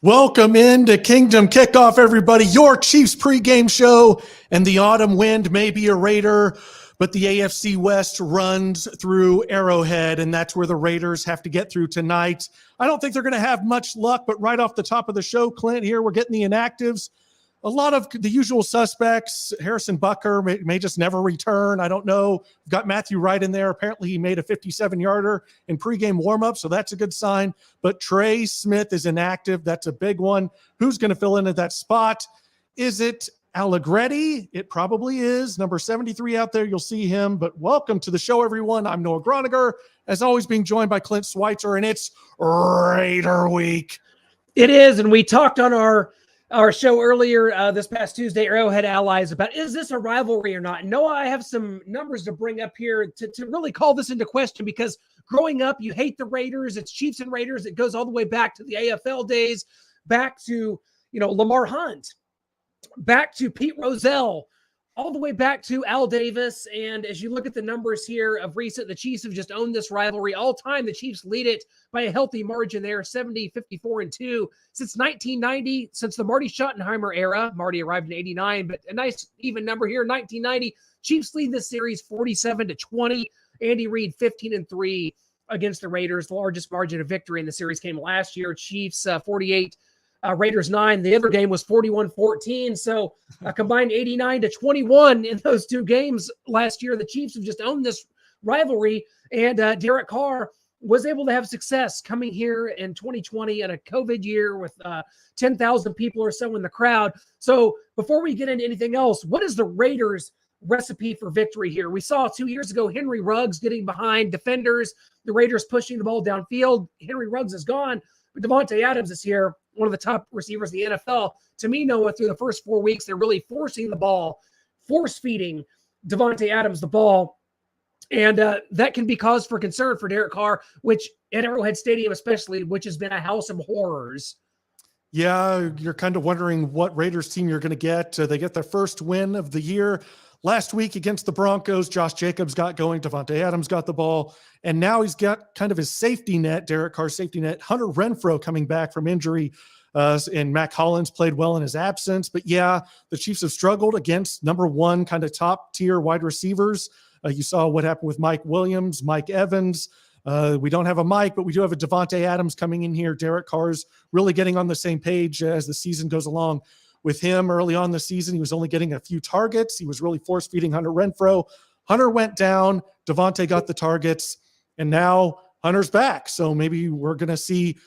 Welcome into Kingdom Kickoff, everybody. Your Chiefs pregame show, and the autumn wind may be a Raider, but the AFC West runs through Arrowhead, and that's where the Raiders have to get through tonight. I don't think they're going to have much luck, but right off the top of the show, Clint, here we're getting the inactives. A lot of the usual suspects. Harrison Bucker may just never return. I don't know. We've got Matthew Wright in there. Apparently he made a 57-yarder in pregame warmup, so that's a good sign. But Trey Smith is inactive. That's a big one. Who's going to fill in at that spot? Is it Allegretti? It probably is. Number 73 out there. You'll see him. But welcome to the show, everyone. I'm Noah Gronniger, as always being joined by Clint Switzer, and it's Raider Week. It is, and we talked on our show earlier this past Tuesday, Arrowhead Allies, about is this a rivalry or not? Noah, I have some numbers to bring up here to really call this into question, because growing up, you hate the Raiders. It's Chiefs and Raiders. It goes all the way back to the AFL days, back to, Lamar Hunt, back to Pete Rozelle, all the way back to Al Davis. And as you look at the numbers here of recent, the Chiefs have just owned this rivalry all time. The Chiefs lead it by a healthy margin there, 70, 54-2. Since 1990, since the Marty Schottenheimer era, Marty arrived in 89, but a nice even number here, 1990, Chiefs lead this series 47-20. Andy Reid 15-3 against the Raiders. The largest margin of victory in the series came last year. Chiefs 48, Raiders 9. The other game was 41-14. So a combined 89-21 in those two games last year. The Chiefs have just owned this rivalry, and Derek Carr was able to have success coming here in 2020 in a COVID year with 10,000 people or so in the crowd. So before we get into anything else, what is the Raiders' recipe for victory here? We saw 2 years ago Henry Ruggs getting behind defenders, the Raiders pushing the ball downfield. Henry Ruggs is gone, but Davante Adams is here, one of the top receivers in the NFL. To me, Noah, through the first 4 weeks, they're really forcing the ball, force-feeding Davante Adams the ball. And that can be cause for concern for Derek Carr, which at Arrowhead Stadium especially, which has been a house of horrors. Yeah, you're kind of wondering what Raiders team you're going to get. They get their first win of the year last week against the Broncos. Josh Jacobs got going. Davante Adams got the ball. And now he's got kind of his safety net, Derek Carr's safety net. Hunter Renfrow coming back from injury. And Mac Hollins played well in his absence. But yeah, the Chiefs have struggled against number one kind of top tier wide receivers. You saw what happened with Mike Williams, Mike Evans. We don't have a Mike, but we do have a Davante Adams coming in here. Derek Carr's really getting on the same page as the season goes along with him. Early on the season, he was only getting a few targets. He was really force-feeding Hunter Renfrow. Hunter went down. Davante got the targets, and now Hunter's back. So maybe we're going to see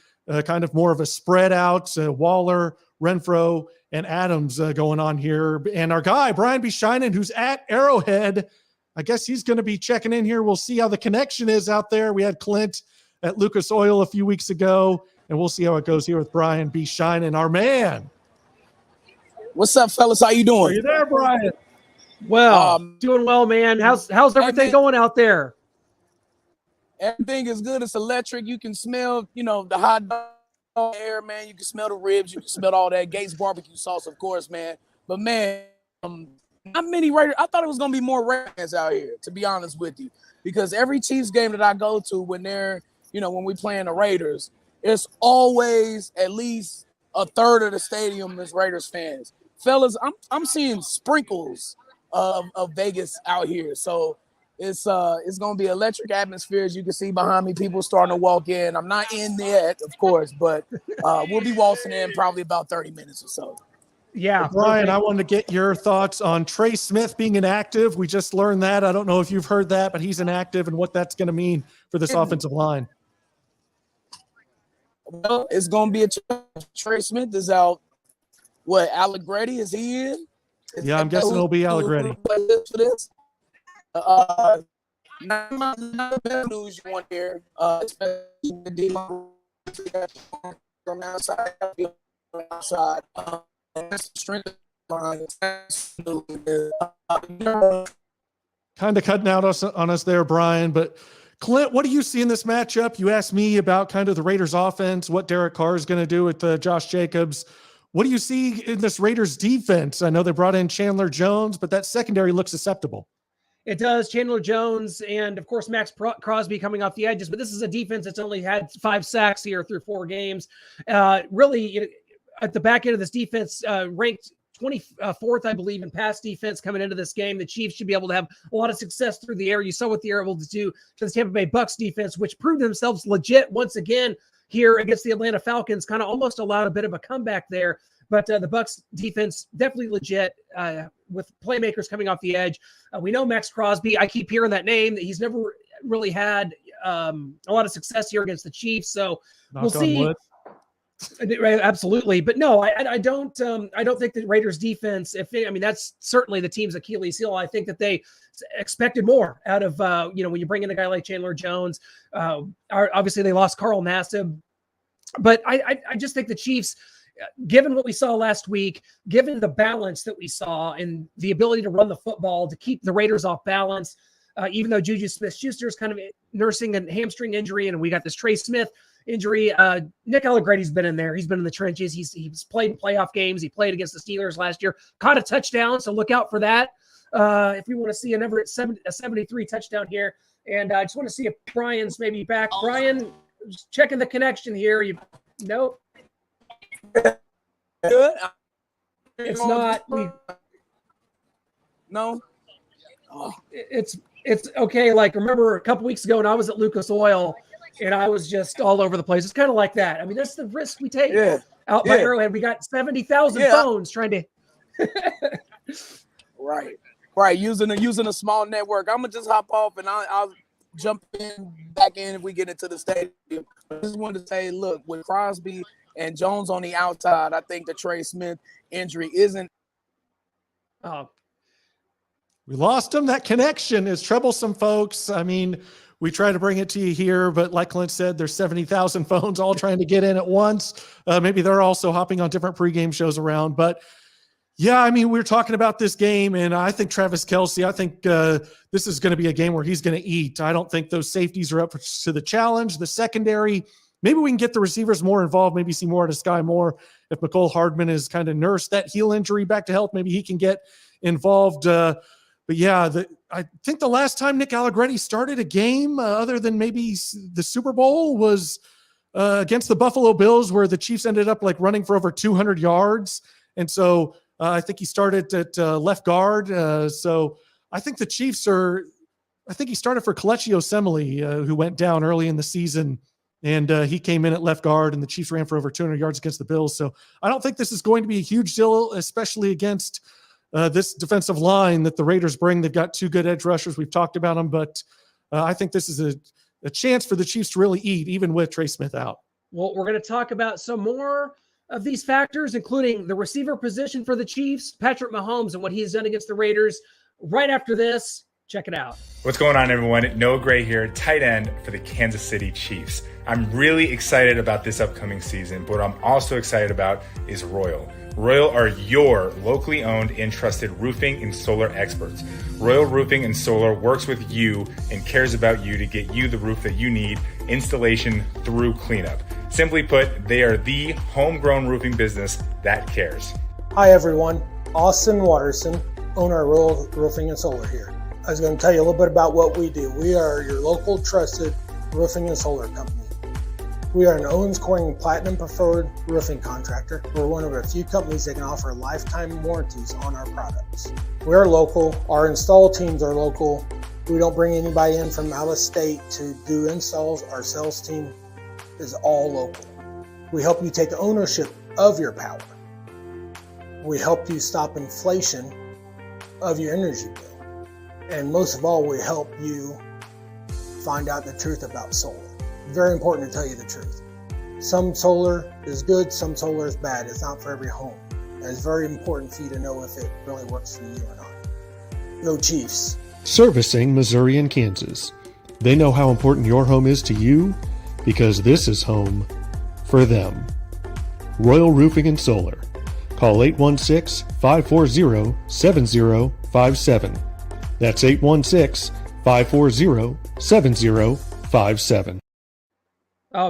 kind of more of a spread out, Waller, Renfrow, and Adams going on here. And our guy, Brian B. Shinen, who's at Arrowhead, I guess he's going to be checking in here. We'll see how the connection is out there. We had Clint at Lucas Oil a few weeks ago, and we'll see how it goes here with Brian B. Shinen, our man. What's up, fellas? How you doing? Are you there, Brian? Well, doing well, man. How's everything going out there? Everything is good. It's electric. You can smell, the hot dog air, man. You can smell the ribs. You can smell all that Gates barbecue sauce, of course, man. But man, not many Raiders. I thought it was gonna be more Raiders fans out here, to be honest with you, because every Chiefs game that I go to, when they're, when we playing the Raiders, it's always at least a third of the stadium is Raiders fans. Fellas, I'm seeing sprinkles of Vegas out here, so it's gonna be electric atmosphere. As you can see behind me, people starting to walk in. I'm not in yet, of course, but we'll be waltzing in probably about 30 minutes or so. Yeah, Brian, I wanted to get your thoughts on Trey Smith being inactive. We just learned that. I don't know if you've heard that, but he's inactive, and what that's going to mean for this offensive line. Well, it's going to be a challenge. Trey Smith is out. What, Allegretti, is he in? Yeah, I'm guessing it'll be Allegretti. For this? Not bad news you want here, especially from outside. Strength kind of cutting out on us there, Brian. But Clint, what do you see in this matchup? You asked me about kind of the Raiders offense, what Derek Carr is going to do with Josh Jacobs. What do you see in this Raiders defense? I know they brought in Chandler Jones, but that secondary looks susceptible. It does. Chandler Jones and, of course, Max Crosby coming off the edges. But this is a defense that's only had 5 sacks here through 4 games. Really, at the back end of this defense, ranked 24th, I believe, in pass defense coming into this game. The Chiefs should be able to have a lot of success through the air. You saw what they were able to do to the Tampa Bay Bucs defense, which proved themselves legit once again here against the Atlanta Falcons. Kind of almost allowed a bit of a comeback there. But the Bucs defense definitely legit with playmakers coming off the edge. We know Max Crosby. I keep hearing that name. That he's never really had a lot of success here against the Chiefs. So we'll see. Absolutely, but no, I don't think the Raiders defense. That's certainly the team's Achilles heel. I think that they expected more out of when you bring in a guy like Chandler Jones. Obviously, they lost Carl Nassib, but I just think the Chiefs, given what we saw last week, given the balance that we saw and the ability to run the football to keep the Raiders off balance, even though Juju Smith-Schuster is kind of nursing a hamstring injury, and we got this Trey Smith injury. Nick Allegretti's been in there. He's been in the trenches. He's played in playoff games. He played against the Steelers last year, caught a touchdown. So look out for that. If we want to see a 73 touchdown here. And I just want to see if Brian's maybe back. Brian, just checking the connection here. Nope. Good. It's not. No. It's okay. Like, remember a couple weeks ago when I was at Lucas Oil, and I was just all over the place. It's kind of like that. I mean, that's the risk we take out by Arrowhead. We got 70,000 phones trying to. Right. Using a small network. I'm gonna just hop off and I'll jump back in if we get into the stadium. I just wanted to say, look, with Crosby and Jones on the outside, I think the Trey Smith injury isn't. We lost him. That connection is troublesome, folks. I mean, we try to bring it to you here, but like Clint said, there's 70,000 phones all trying to get in at once. Maybe they're also hopping on different pregame shows around. But, yeah, I mean, we're talking about this game, and I think Travis Kelce, I think this is going to be a game where he's going to eat. I don't think those safeties are up to the challenge. The secondary, maybe we can get the receivers more involved, maybe see more out of Sky Moore. If McCole Hardman has kind of nursed that heel injury back to health, maybe he can get involved. But yeah, I think the last time Nick Allegretti started a game other than maybe the Super Bowl was against the Buffalo Bills, where the Chiefs ended up like running for over 200 yards. And so I think he started at left guard. So I think the Chiefs I think he started for Kelechi Osemele, who went down early in the season. And he came in at left guard, and the Chiefs ran for over 200 yards against the Bills. So I don't think this is going to be a huge deal, especially against this defensive line that the Raiders bring. They've got two good edge rushers. We've talked about them, but I think this is a chance for the Chiefs to really eat, even with Trey Smith out. Well, we're going to talk about some more of these factors, including the receiver position for the Chiefs, Patrick Mahomes, and what he's done against the Raiders right after this. Check it out. What's going on, everyone? Noah Gray here, tight end for the Kansas City Chiefs. I'm really excited about this upcoming season, but what I'm also excited about is Royal. Royal are your locally owned and trusted roofing and solar experts. Royal Roofing and Solar works with you and cares about you to get you the roof that you need, installation through cleanup. Simply put, they are the homegrown roofing business that cares. Hi everyone, Austin Watterson, owner of Royal Roofing and Solar here. I was going to tell you a little bit about what we do. We are your local trusted roofing and solar company. We are an Owens Corning Platinum Preferred roofing contractor. We're one of a few companies that can offer lifetime warranties on our products. We are local. Our install teams are local. We don't bring anybody in from out of state to do installs. Our sales team is all local. We help you take ownership of your power. We help you stop inflation of your energy bill. And most of all, we help you find out the truth about solar. Very important to tell you the truth. Some solar is good, some solar is bad. It's not for every home. And it's very important for you to know if it really works for you or not. Go Chiefs. Servicing Missouri and Kansas. They know how important your home is to you because this is home for them. Royal Roofing and Solar. Call 816-540-7057. That's 816-540-7057.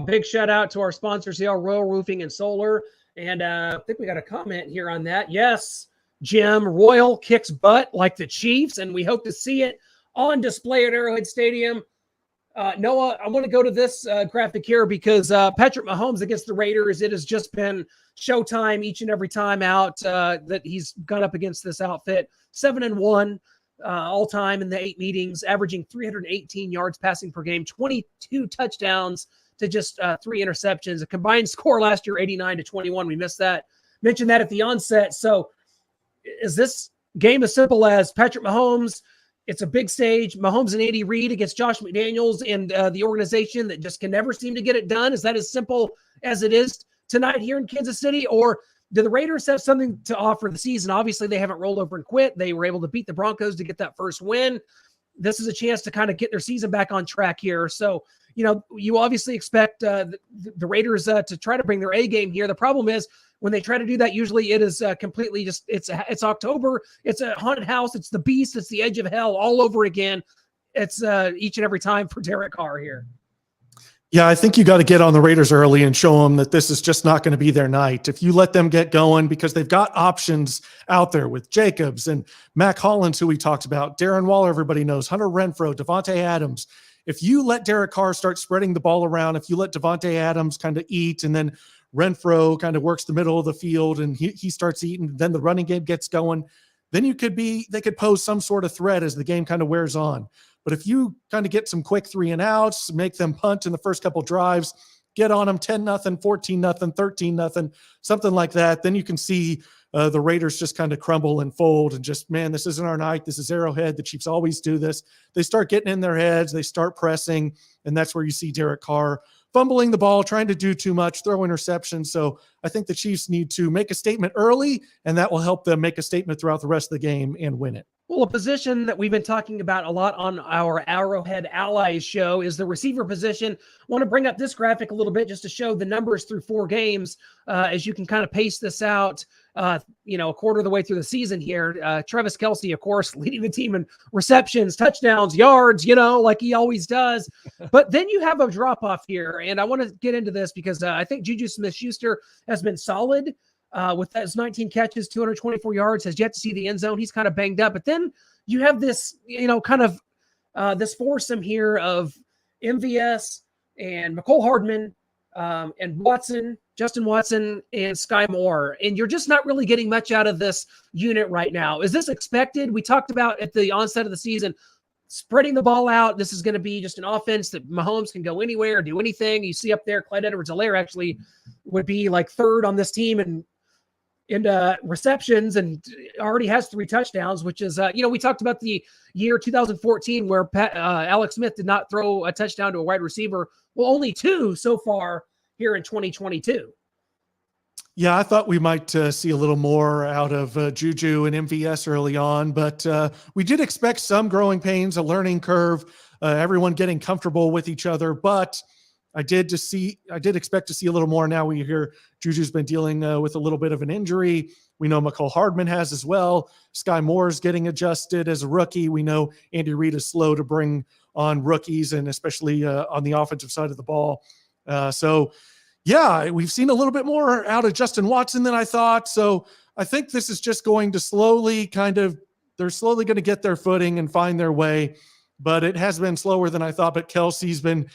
Big shout out to our sponsors here, Royal Roofing and Solar. And I think we got a comment here on that. Yes, Jim, Royal kicks butt like the Chiefs, and we hope to see it on display at Arrowhead Stadium. Noah, I want to go to this graphic here because Patrick Mahomes against the Raiders, it has just been showtime each and every time out that he's gone up against this outfit. 7-1 all time in the 8 meetings, averaging 318 yards passing per game, 22 touchdowns to just 3 interceptions. A combined score last year, 89-21. We missed that. Mentioned that at the onset. So is this game as simple as Patrick Mahomes? It's a big stage. Mahomes and Andy Reid against Josh McDaniels and the organization that just can never seem to get it done. Is that as simple as it is tonight here in Kansas City? Or do the Raiders have something to offer the season? Obviously, they haven't rolled over and quit. They were able to beat the Broncos to get that first win. This is a chance to kind of get their season back on track here. So, you obviously expect the Raiders to try to bring their A game here. The problem is when they try to do that, usually it is completely just, it's October. It's a haunted house. It's the beast. It's the edge of hell all over again. It's each and every time for Derek Carr here. Yeah, I think you got to get on the Raiders early and show them that this is just not going to be their night. If you let them get going, because they've got options out there with Jacobs and Mac Hollins, who we talked about, Darren Waller, everybody knows, Hunter Renfrow, Devontae Adams. If you let Derek Carr start spreading the ball around, if you let Devontae Adams kind of eat, and then Renfrow kind of works the middle of the field and he starts eating, then the running game gets going, then they could pose some sort of threat as the game kind of wears on. But if you kind of get some quick 3 and outs, make them punt in the first couple drives, get on them 10-0, 14-0, 13-0, something like that, then you can see the Raiders just kind of crumble and fold and just, man, this isn't our night. This is Arrowhead. The Chiefs always do this. They start getting in their heads. They start pressing, and that's where you see Derek Carr fumbling the ball, trying to do too much, throw interceptions. So I think the Chiefs need to make a statement early, and that will help them make a statement throughout the rest of the game and win it. Well, a position that we've been talking about a lot on our Arrowhead Allies show is the receiver position. I want to bring up this graphic a little bit just to show the numbers through 4 games as you can kind of pace this out, a quarter of the way through the season here. Travis Kelce, of course, leading the team in receptions, touchdowns, yards, like he always does. But then you have a drop-off here, and I want to get into this because I think Juju Smith-Schuster has been solid. With those 19 catches, 224 yards, has yet to see the end zone. He's kind of banged up. But then you have this, this foursome here of MVS and McCole Hardman and Justin Watson, and Sky Moore. And you're just not really getting much out of this unit right now. Is this expected? We talked about at the onset of the season, spreading the ball out. This is going to be just an offense that Mahomes can go anywhere, do anything. You see up there, Clyde Edwards-Helaire actually would be like 3rd on this team in receptions and already has 3 touchdowns, which is, we talked about the year 2014 where Alex Smith did not throw a touchdown to a wide receiver. Well, only 2 so far here in 2022. Yeah, I thought we might see a little more out of Juju and MVS early on, but we did expect some growing pains, a learning curve, everyone getting comfortable with each other, but I did expect to see a little more. Now we hear Juju's been dealing with a little bit of an injury. We know McCole Hardman has as well. Sky Moore's getting adjusted as a rookie. We know Andy Reid is slow to bring on rookies, and especially on the offensive side of the ball. Yeah, we've seen a little bit more out of Justin Watson than I thought. So I think this is just going to they're slowly going to get their footing and find their way. But it has been slower than I thought. But Kelsey's been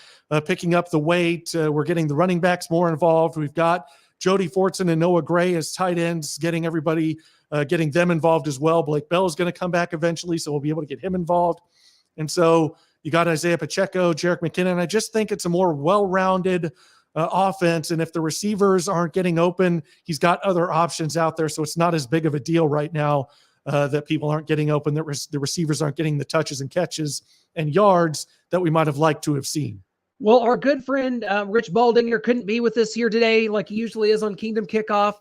picking up the weight. We're getting the running backs more involved. We've got Jody Fortson and Noah Gray as tight ends, getting them involved as well. Blake Bell is going to come back eventually, so we'll be able to get him involved. And so you got Isaiah Pacheco, Jerick McKinnon. I just think it's a more well-rounded offense. And if the receivers aren't getting open, he's got other options out there. So it's not as big of a deal right now that people aren't getting open, that the receivers aren't getting the touches and catches and yards that we might have liked to have seen. Well, our good friend Rich Baldinger couldn't be with us here today like he usually is on Kingdom Kickoff.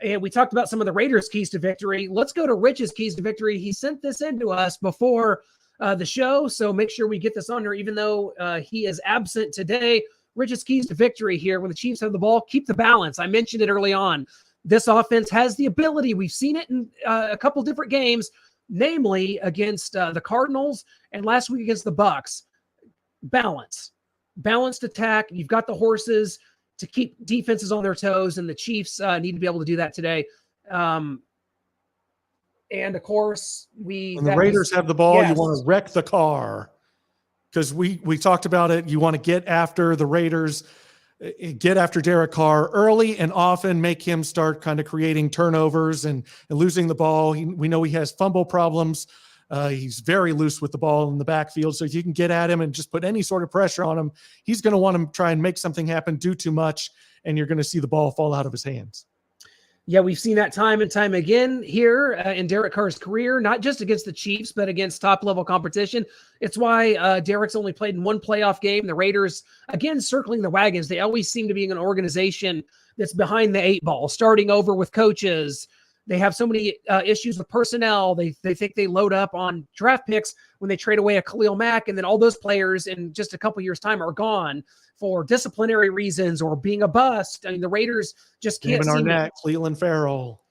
And we talked about some of the Raiders' keys to victory. Let's go to Rich's keys to victory. He sent this in to us before the show, so make sure we get this on here, even though he is absent today. Rich's keys to victory here when the Chiefs have the ball: keep the balance. I mentioned it early on. This offense has the ability. We've seen it in a couple different games, namely against the Cardinals and last week against the Bucs. Balanced attack. You've got the horses to keep defenses on their toes, and the Chiefs need to be able to do that today. And of course, when the Raiders have the ball, yes. You want to wreck the car, because we talked about it. You want to get after the Raiders. get after Derek Carr early and often, make him start kind of creating turnovers and losing the ball. We know he has fumble problems. He's very loose with the ball in the backfield. So if you can get at him and just put any sort of pressure on him, he's going to want to try and make something happen, do too much, and you're going to see the ball fall out of his hands. Yeah, we've seen that time and time again here in Derek Carr's career, not just against the Chiefs, but against top-level competition. It's why Derek's only played in one playoff game. The Raiders, again, circling the wagons. They always seem to be an organization that's behind the eight ball, starting over with coaches. They have so many issues with personnel. They think they load up on draft picks when they trade away a Khalil Mack, and then all those players in just a couple years' time are gone for disciplinary reasons or being a bust. I mean, the Raiders just can't David seem Arnett, Cleveland Farrell,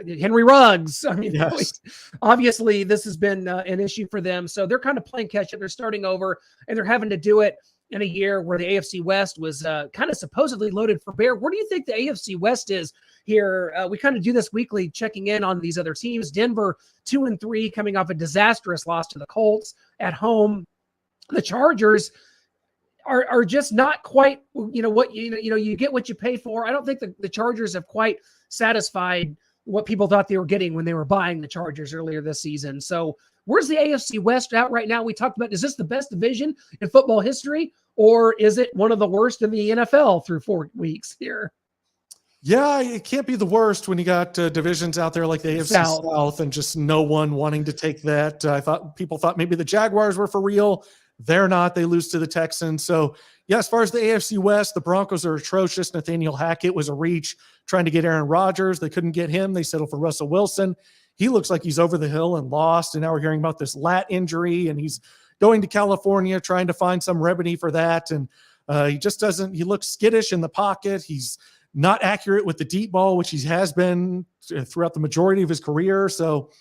Henry Ruggs. I mean, yes. Obviously this has been an issue for them. So they're kind of playing catch up. They're starting over, and they're having to do it in a year where the AFC West was kind of supposedly loaded for bear. Where do you think the AFC West is here? We kind of do this weekly, checking in on these other teams. Denver 2-3, coming off a disastrous loss to the Colts at home. The Chargers are just not quite, you get what you pay for. I don't think the Chargers have quite satisfied what people thought they were getting when they were buying the Chargers earlier this season. So where's the AFC West at right now? We talked about, is this the best division in football history, or is it one of the worst in the NFL through 4 weeks here? Yeah, it can't be the worst when you got divisions out there like the AFC South and just no one wanting to take that. People thought maybe the Jaguars were for real. They're not. They lose to the Texans. So, yeah, as far as the AFC West, the Broncos are atrocious. Nathaniel Hackett was a reach trying to get Aaron Rodgers. They couldn't get him. They settled for Russell Wilson. He looks like he's over the hill and lost. And now we're hearing about this lat injury, and he's going to California trying to find some remedy for that. And he just doesn't – he looks skittish in the pocket. He's not accurate with the deep ball, which he has been throughout the majority of his career. So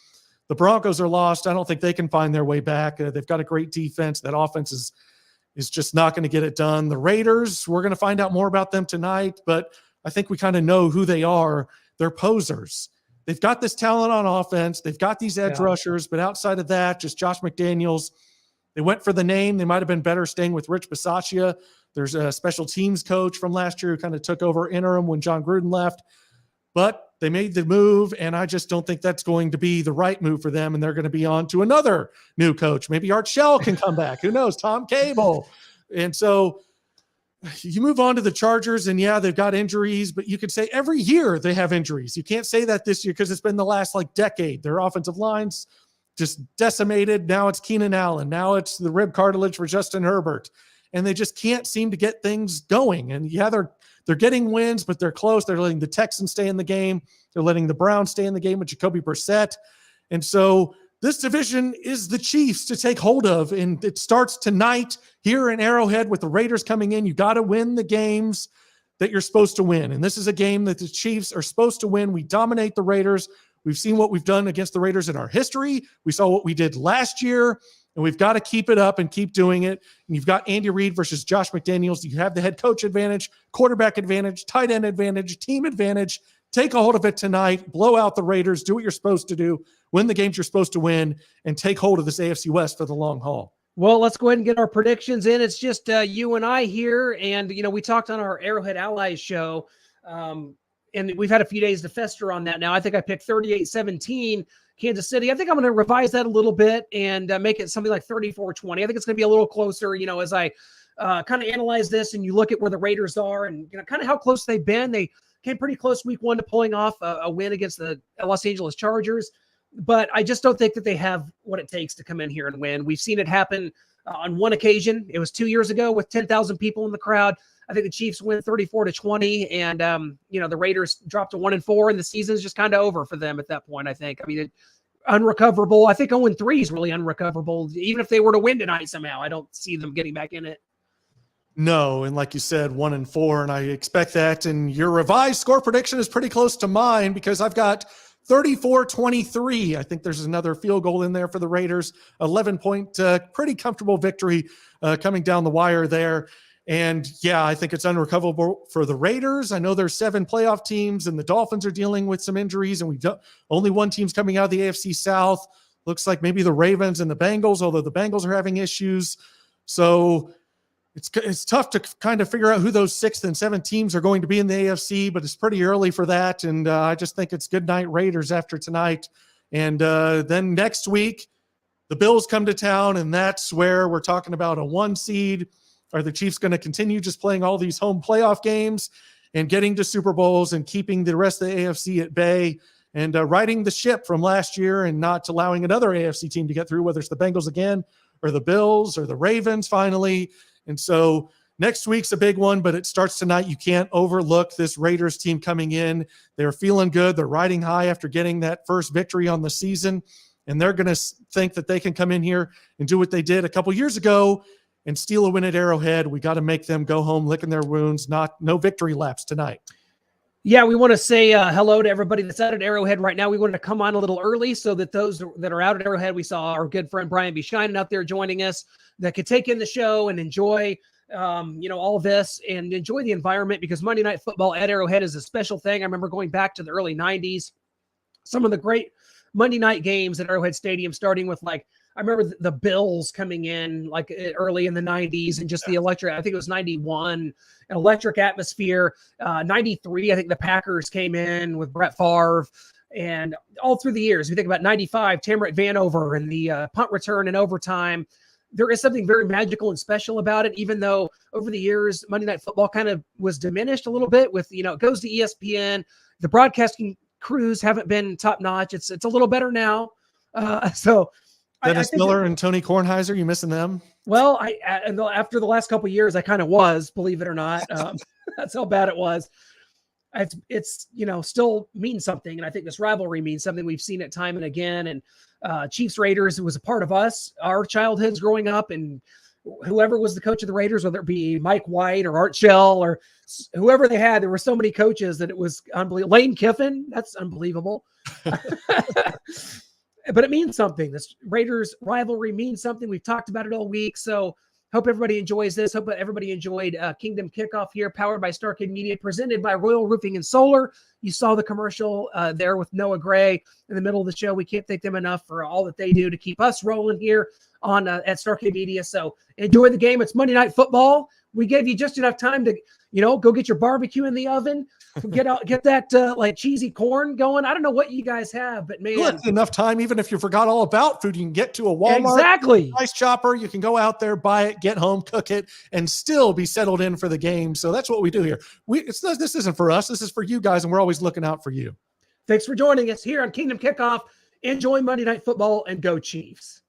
the Broncos are lost. I don't think they can find their way back. They've got a great defense. That offense is just not going to get it done. The Raiders, we're going to find out more about them tonight, but I think we kind of know who they are. They're posers. They've got this talent on offense. They've got these edge rushers, but outside of that, just Josh McDaniels. They went for the name. They might have been better staying with Rich Bisaccia. There's a special teams coach from last year who kind of took over interim when John Gruden left. But they made the move, and I just don't think that's going to be the right move for them, and they're going to be on to another new coach. Maybe Art Shell can come back. Who knows? Tom Cable. And so you move on to the Chargers, and yeah, they've got injuries, but you could say every year they have injuries. You can't say that this year because it's been the last decade. Their offensive line's just decimated. Now it's Keenan Allen. Now it's the rib cartilage for Justin Herbert. And they just can't seem to get things going. And yeah, they're getting wins, but they're close. They're letting the Texans stay in the game. They're letting the Browns stay in the game with Jacoby Brissett. And so this division is the Chiefs to take hold of. And it starts tonight here in Arrowhead with the Raiders coming in. You got to win the games that you're supposed to win. And this is a game that the Chiefs are supposed to win. We dominate the Raiders. We've seen what we've done against the Raiders in our history. We saw what we did last year. And we've got to keep it up and keep doing it. And you've got Andy Reid versus Josh McDaniels. You have the head coach advantage, quarterback advantage, tight end advantage, team advantage. Take a hold of it tonight. Blow out the Raiders. Do what you're supposed to do. Win the games you're supposed to win. And take hold of this AFC West for the long haul. Well, let's go ahead and get our predictions in. It's just you and I here. And, we talked on our Arrowhead Allies show. And we've had a few days to fester on that now. I think I picked 38-17 Kansas City. I think I'm going to revise that a little bit and make it something like 34-20. I think it's going to be a little closer, as I kind of analyze this and you look at where the Raiders are and kind of how close they've been. They came pretty close week one to pulling off a win against the Los Angeles Chargers. But I just don't think that they have what it takes to come in here and win. We've seen it happen on one occasion. It was 2 years ago with 10,000 people in the crowd. I think the Chiefs win 34-20, and the Raiders dropped to 1-4, and the season's just kind of over for them at that point. I think. I mean, unrecoverable. I think 0-3 is really unrecoverable. Even if they were to win tonight somehow, I don't see them getting back in it. No, and like you said, 1-4, and I expect that. And your revised score prediction is pretty close to mine because I've got 34-23. I think there's another field goal in there for the Raiders. 11-point, pretty comfortable victory coming down the wire there. And yeah, I think it's unrecoverable for the Raiders. I know there's 7 playoff teams and the Dolphins are dealing with some injuries, and only one team's coming out of the AFC South. Looks like maybe the Ravens and the Bengals, although the Bengals are having issues. So it's tough to kind of figure out who those 6th and 7th teams are going to be in the AFC, but it's pretty early for that. And I just think it's good night Raiders after tonight. And then next week, the Bills come to town, and that's where we're talking about a 1 seed. Are the Chiefs going to continue just playing all these home playoff games and getting to Super Bowls and keeping the rest of the AFC at bay and riding the ship from last year and not allowing another AFC team to get through, whether it's the Bengals again or the Bills or the Ravens finally? And so next week's a big one, but it starts tonight. You can't overlook this Raiders team coming in. They're feeling good. They're riding high after getting that first victory on the season, and they're going to think that they can come in here and do what they did a couple years ago and steal a win at Arrowhead. We got to make them go home licking their wounds. No victory laps tonight. Yeah, we want to say hello to everybody that's out at Arrowhead right now. We wanted to come on a little early so that those that are out at Arrowhead, we saw our good friend Brian B. Shinan out there joining us, that could take in the show and enjoy, all of this and enjoy the environment, because Monday Night Football at Arrowhead is a special thing. I remember going back to the early 90s, some of the great Monday night games at Arrowhead Stadium, starting with I remember the Bills coming in early in the 90s and just the electric, I think it was 91, an electric atmosphere. 93, I think the Packers came in with Brett Favre, and all through the years. We think about 95, Tamarack Vanover and the punt return in overtime. There is something very magical and special about it, even though over the years, Monday Night Football kind of was diminished a little bit with, it goes to ESPN. The broadcasting crews haven't been top notch. It's a little better now. Dennis Miller and Tony Kornheiser, you missing them? Well, after the last couple of years, I kind of was, believe it or not. That's how bad it was. It's still means something, and I think this rivalry means something. We've seen it time and again. And Chiefs Raiders, it was a part of our childhoods growing up, and whoever was the coach of the Raiders, whether it be Mike White or Art Shell or whoever they had, there were so many coaches that it was unbelievable. Lane Kiffin, that's unbelievable. But it means something. This Raiders rivalry means something. We've talked about it all week. So hope everybody enjoys this. Hope everybody enjoyed Kingdom Kickoff here, powered by Starkid Media, presented by Royal Roofing and Solar. You saw the commercial there with Noah Gray in the middle of the show. We can't thank them enough for all that they do to keep us rolling here on at Starkid Media. So enjoy the game. It's Monday Night Football. We gave you just enough time to, go get your barbecue in the oven, get that cheesy corn going. I don't know what you guys have, but man, that's enough time. Even if you forgot all about food, you can get to a Walmart. Exactly. Ice chopper. You can go out there, buy it, get home, cook it, and still be settled in for the game. So that's what we do here. This isn't for us. This is for you guys, and we're always looking out for you. Thanks for joining us here on Kingdom Kickoff. Enjoy Monday Night Football and go Chiefs.